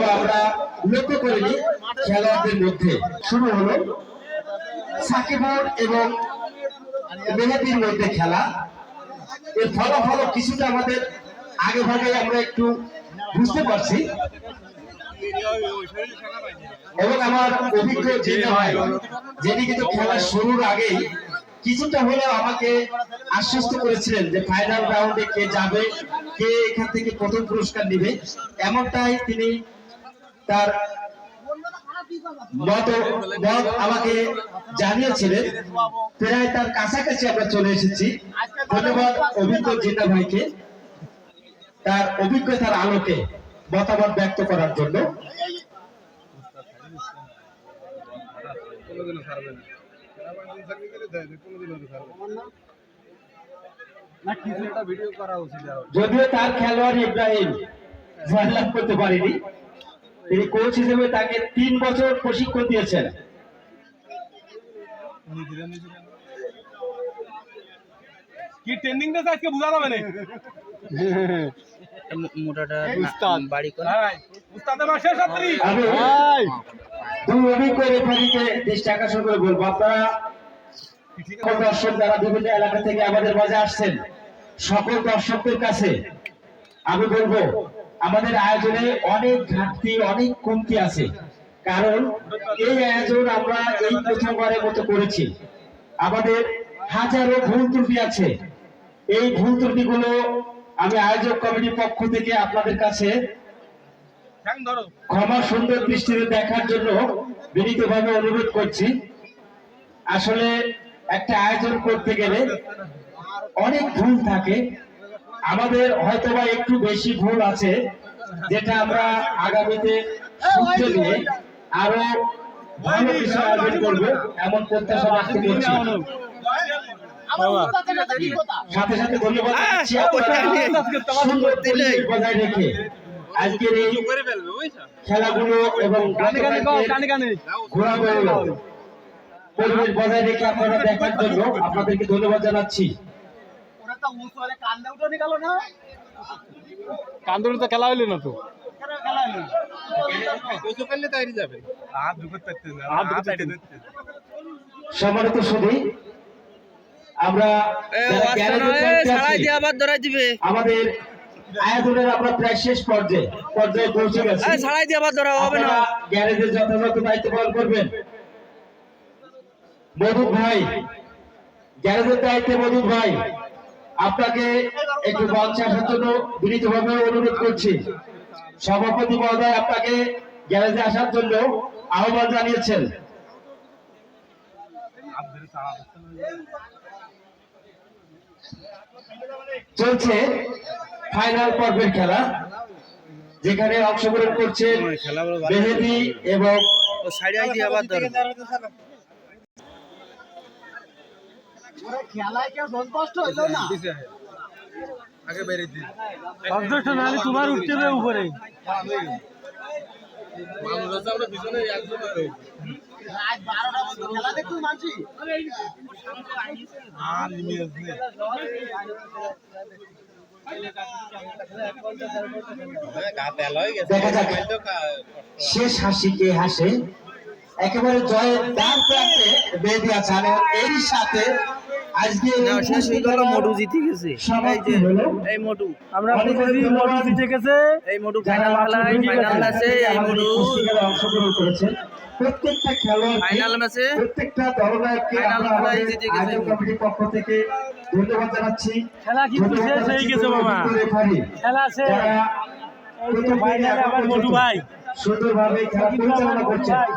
অভাব আমরা লক্ষ্য করিনি খেলোয়াড়দের মধ্যে। শুরু হলো সাকিবুর এবং মেহেদীর মধ্যে খেলা। এর ফলাফল কিছুটা আমাদের আগে ভাগে আমরা একটু বুঝতে পারছি এবং আমার অভিজ্ঞ জেনে হয় যিনি কিন্তু খেলা শুরুর আগেই কিছুটা হলেও আমাকে আশ্বস্ত করেছিলেন যে ফাইনাল রাউন্ডে কে যাবে, কে এখান থেকে প্রথম পুরস্কার নেবে, এমনটাই তিনি তার মত আমাকে জানিয়েছিলেন। প্রায় তার কাছাকাছি আমরা চলে এসেছি। ধন্যবাদ অভিজ্ঞ জিন্না ভাইকে তার অভিজ্ঞতার আলোকে মতামত ব্যক্ত করার জন্য। যদিও তার খেলোয়াড় ইব্রাহিম জয়লাভ করতে পারেনি, তিনি কোচ হিসেবে তাকে 3 বছর প্রশিক্ষণ দিয়েছেন। কি ট্রেনিং দিতে আজকে বুঝা যাবে না মোটাটা উস্তাদ বাড়ি কোন উস্তাদের মাসে ছাত্রী আমি দুই অভিজ্ঞ রেফারিকে দৃষ্টি আকর্ষণ করে বলবো, আপনারা দর্শক যারা বিভিন্ন এলাকা থেকে আমাদের মাঝে আসছেন সকল দর্শকদের কাছে আমি বলবো আমাদের আয়োজনে অনেক ঘাটতি, অনেক কমতি আছে। কারণ এই আয়োজন আমরা এই প্রথমবারের মতো করেছি, আমাদের হাজারো ভুল ত্রুটি আছে। এই ভুল ত্রুটিগুলো আমি আয়োজক কমিটির পক্ষ থেকে আপনাদের কাছে ক্ষমা সুন্দর দৃষ্টিতে দেখার জন্য বিনীতভাবে অনুরোধ করছি। আসলে একটা আয়োজন করতে গেলে অনেক ভুল থাকে, আমাদের হয়তোবা একটু বেশি ভুল আছে, যেটা আমরা আগামীতে শুনতে নিয়ে আরো ভালো কিছু আয়োজন করবো এমন প্রত্যাশা ব্যক্ত করছি। সাথে সাথে ধন্যবাদ বজায় রেখে আজকের এই খেলাগুলো এবং ঘোরাগুলো পরিবেশ বজায় রেখে আপনারা দেখার জন্য আপনাদেরকে ধন্যবাদ জানাচ্ছি। কান্দুর তো খেলা হইলো না তো সম্মানিত সুধী, আমরা আমাদের আয়োজনের আমরা প্রায় শেষ পর্যায়ে পৌঁছে গেছি। গ্যারেজের যথাযথ দায়িত্ব পালন করবেন। মধু ভাই, গ্যারেজের দায়িত্বে মধু ভাই, আপনাকে একটু মঞ্চে আসার জন্য বিনীতভাবে অনুরোধ করছি। সভাপতি মহোদয় আপনাকে গ্যারেজে আসার জন্য আহ্বান জানিয়েছেন। চলছে ফাইনাল পর্বের খেলা, যেখানে অংশগ্রহণ করছেন মেহেদী এবং তোমার উঠতে হবে উপরে দেখা যাক শেষ হাসি কে হাসে। একেবারে জয়ের দ্বার প্রান্তে বেঁধে আছে, এর সাথে আজকে মোটু জিতে গেছে। এই মোটু আমরা মোটু জিতে গেছে। এই মোটু ফাইনাল আছে। এই মোটু অংশগ্রহণ করেছেন। প্রত্যেকটা খেলোয়াড় ফাইনাল ম্যাচে প্রত্যেকটা দলনায়ককে আয়োজক কমিটির পক্ষ থেকে ধন্যবাদ জানাচ্ছি। খেলা কিন্তু শেষ হয়ে গেছে বাবা, খেলা শেষ। এই যে ফাইনালে আবার মোটু ভাই সুন্দরভাবে খেলা পরিচালনা করছেন।